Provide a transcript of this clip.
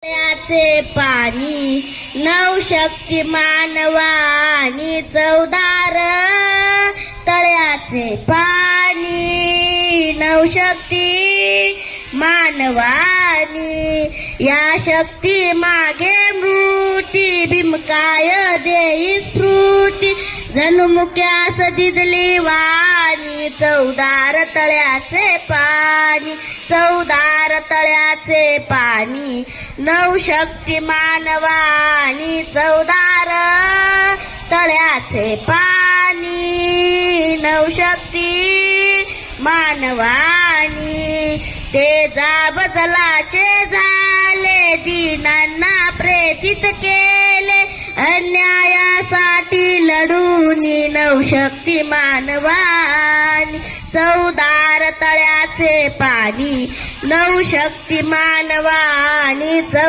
तळ्याचे पाणी नवशक्ती मानवानी चवदार. तळ्याचे पाणी नवशक्ती मानवानी, या शक्ती मागे मृती भीमकाय देई स्फूर्ती. जणू मुक्यास दिदली वाणी चवदार तळ्याचे पाणी. चवदार तळ्याचे पाणी नवशक्ती मानवानी चवदार. तळ्याचे पाणी नवशक्ती मानवानी, ते जाब जलाचे झाले दीनांना प्रेरित केले. अन्यायासाठी लढून नवशक्ती मानवानी. चवदार तळ्याचे पाणी नवशक्ती मानवानी.